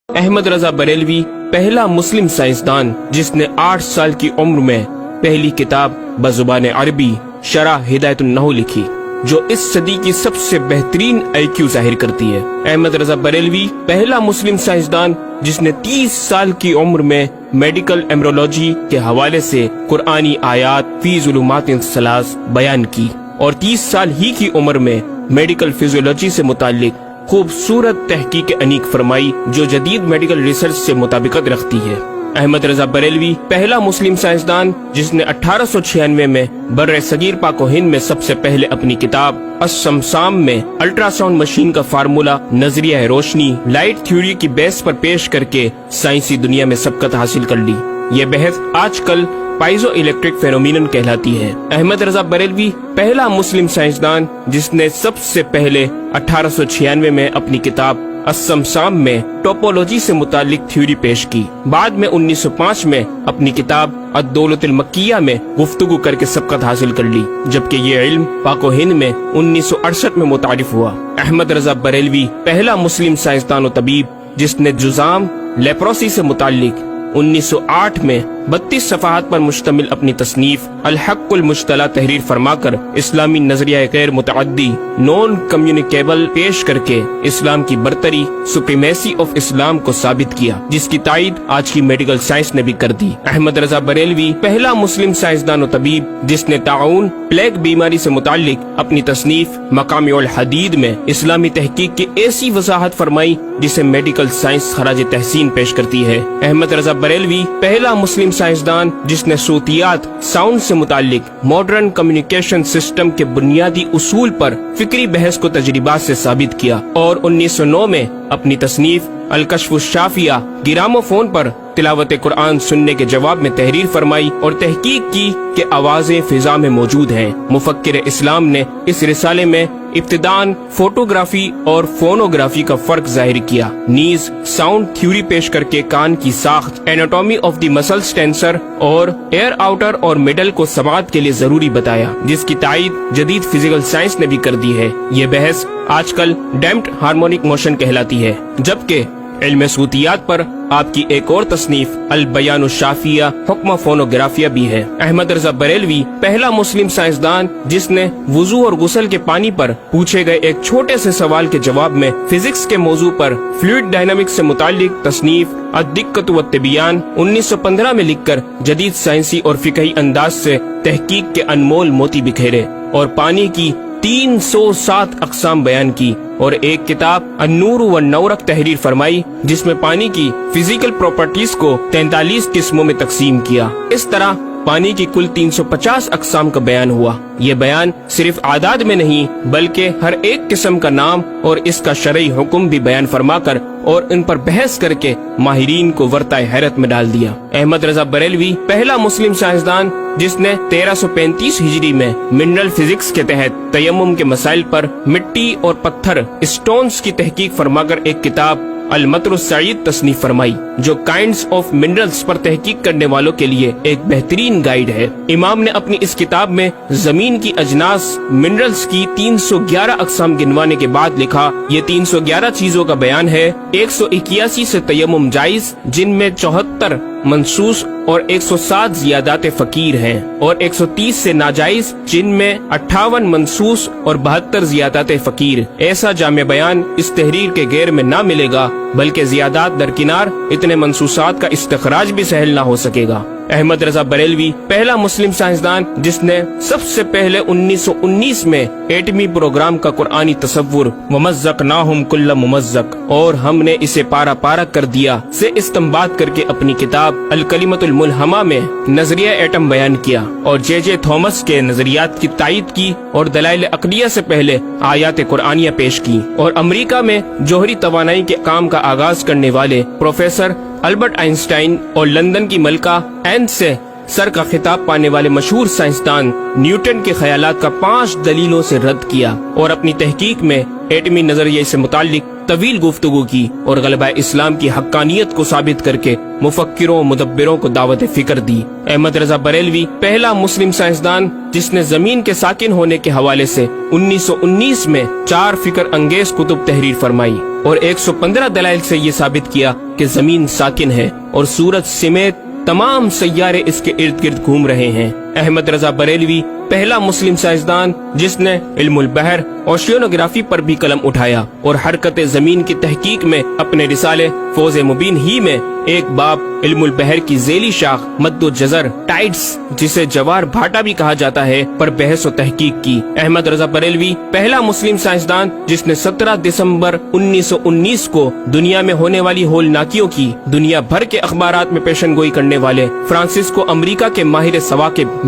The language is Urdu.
احمد رضا بریلوی پہلا مسلم سائنسدان جس نے 8 سال کی عمر میں پہلی کتاب بزبان عربی شرح ہدایت النحو لکھی، جو اس صدی کی سب سے بہترین IQ ظاہر کرتی ہے۔ احمد رضا بریلوی پہلا مسلم سائنسدان جس نے 30 سال کی عمر میں میڈیکل ایمرولوجی کے حوالے سے قرآنی آیات فی ظلمات ثلاث بیان کی، اور 30 سال ہی کی عمر میں میڈیکل فزیولوجی سے متعلق خوبصورت تحقیق انیق فرمائی، جو جدید میڈیکل ریسرچ سے مطابقت رکھتی ہے۔ احمد رضا بریلوی پہلا مسلم سائنسدان جس نے 1896 میں بر صغیر پاک و ہند میں سب سے پہلے اپنی کتاب السمسام میں الٹرا ساؤنڈ مشین کا فارمولا نظریہ روشنی لائٹ تھیوری کی بیس پر پیش کر کے سائنسی دنیا میں سبقت حاصل کر لی۔ یہ بحث آج کل پائزو الیکٹرک فینومینن کہلاتی ہے۔ احمد رضا بریلوی پہلا مسلم سائنسدان جس نے سب سے پہلے 1896 میں اپنی کتاب السمسام میں ٹوپولوجی سے متعلق تھیوری پیش کی۔ بعد میں 1905 میں اپنی کتاب الدولۃ المکیہ میں گفتگو کر کے سبقت حاصل کر لی، جبکہ یہ علم پاک و ہند میں 1968 میں متعارف ہوا۔ احمد رضا بریلوی پہلا مسلم سائنسدان و طبیب جس نے جذام لیپروسی سے متعلق 1908 میں 32 صفحات پر مشتمل اپنی تصنیف الحق المجتلی تحریر فرما کر اسلامی نظریہ غیر متعدی نون کمیونیکیبل پیش کر کے اسلام کی برتری سپریمیسی آف اسلام کو ثابت کیا، جس کی تائید آج کی میڈیکل سائنس نے بھی کر دی۔ احمد رضا بریلوی پہلا مسلم سائنسدان و طبیب جس نے طاعون پلیگ بیماری سے متعلق اپنی تصنیف مقامع الحدید میں اسلامی تحقیق کی ایسی وضاحت فرمائی جسے میڈیکل سائنس خراج تحسین پیش کرتی ہے۔ احمد رضا بریلوی پہلا مسلم سائنسدان جس نے صوتیات ساؤنڈ سے متعلق ماڈرن کمیونیکیشن سسٹم کے بنیادی اصول پر فکری بحث کو تجربات سے ثابت کیا، اور 1909 میں اپنی تصنیف الکشف الشافیہ گرامو فون پر تلاوت قرآن سننے کے جواب میں تحریر فرمائی اور تحقیق کی کہ آوازیں فضا میں موجود ہیں۔ مفکر اسلام نے اس رسالے میں ابتداً فوٹوگرافی اور فونوگرافی کا فرق ظاہر کیا، نیز ساؤنڈ تھیوری پیش کر کے کان کی ساخت anatomy of the muscles tensor اور ایئر آؤٹر اور مڈل کو سماعت کے لیے ضروری بتایا، جس کی تائید جدید فزیکل سائنس نے بھی کر دی ہے۔ یہ بحث آج کل ڈیمپڈ ہارمونک موشن کہلاتی ہے، جبکہ علم صوتیات پر آپ کی ایک اور تصنیف البیان الشافیہ حکم فونوگرافیہ بھی ہے۔ احمد رضا بریلوی پہلا مسلم سائنسدان جس نے وضو اور غسل کے پانی پر پوچھے گئے ایک چھوٹے سے سوال کے جواب میں فزکس کے موضوع پر فلوئڈ ڈائنامکس سے متعلق تصنیف الدقۃ والتبیان 1915 میں لکھ کر جدید سائنسی اور فقہی انداز سے تحقیق کے انمول موتی بکھیرے اور پانی کی 307 اقسام بیان کی، اور ایک کتاب النور والنورق تحریر فرمائی جس میں پانی کی فزیکل پراپرٹیز کو 43 قسموں میں تقسیم کیا۔ اس طرح پانی کی کل 350 اقسام کا بیان ہوا۔ یہ بیان صرف اعداد میں نہیں بلکہ ہر ایک قسم کا نام اور اس کا شرعی حکم بھی بیان فرما کر اور ان پر بحث کر کے ماہرین کو ورطۂ حیرت میں ڈال دیا۔ احمد رضا بریلوی پہلا مسلم سائنسدان جس نے 1335 ہجری میں منرل فزکس کے تحت تیمم کے مسائل پر مٹی اور پتھر اسٹونز کی تحقیق فرما کر ایک کتاب المطر السعید تصنیف فرمائی، جو کائنڈز آف منرلز پر تحقیق کرنے والوں کے لیے ایک بہترین گائیڈ ہے۔ امام نے اپنی اس کتاب میں زمین کی اجناس منرلز کی 311 اقسام گنوانے کے بعد لکھا، یہ 311 چیزوں کا بیان ہے۔ 181 سے تیمم جائز جن میں 74 منصوص اور 107 زیادات فقیر ہیں، اور 130 سے ناجائز جن میں 58 منصوص اور 72 زیادات فقیر۔ ایسا جامع بیان اس تحریر کے غیر میں نہ ملے گا، بلکہ زیادات درکنار اتنے منصوصات کا استخراج بھی سہل نہ ہو سکے گا۔ احمد رضا بریلوی پہلا مسلم سائنسدان جس نے سب سے پہلے 1919 میں ایٹمی پروگرام کا قرآنی تصور ومزقناہم کل ممزق اور ہم نے اسے پارا پارا کر دیا سے استنباط کر کے اپنی کتاب الکلمۃ الملہمہ میں نظریہ ایٹم بیان کیا، اور جے تھامس کے نظریات کی تائید کی اور دلائل عقلیہ سے پہلے آیات قرآنیہ پیش کی، اور امریکہ میں جوہری توانائی کے کام کا آغاز کرنے والے پروفیسر البرٹ آئنسٹائن اور لندن کی ملکہ این سے سر کا خطاب پانے والے مشہور سائنسدان نیوٹن کے خیالات کا 5 دلیلوں سے رد کیا اور اپنی تحقیق میں ایٹمی نظریے سے متعلق طویل گفتگو کی اور غلبہ اسلام کی حقانیت کو ثابت کر کے مفکروں مدبروں کو دعوت فکر دی۔ احمد رضا بریلوی پہلا مسلم سائنسدان جس نے زمین کے ساکن ہونے کے حوالے سے 1919 میں 4 فکر انگیز کتب تحریر فرمائی اور 115 دلائل سے یہ ثابت کیا کہ زمین ساکن ہے اور سورج سمیت تمام سیارے اس کے ارد گرد گھوم رہے ہیں۔ احمد رضا بریلوی پہلا مسلم سائنسدان جس نے علم البحر اوشینوگرافی پر بھی قلم اٹھایا اور حرکت زمین کی تحقیق میں اپنے رسالے فوز مبین ہی میں ایک باب علم البحر کی ذیلی شاخ مد و جزر ٹائڈز جسے جوار بھاٹا بھی کہا جاتا ہے پر بحث و تحقیق کی۔ احمد رضا بریلوی پہلا مسلم سائنسدان جس نے 17 دسمبر 1919 کو دنیا میں ہونے والی ہولناکیوں کی دنیا بھر کے اخبارات میں پیشن گوئی کرنے والے فرانسس کو امریکہ کے ماہر سواقب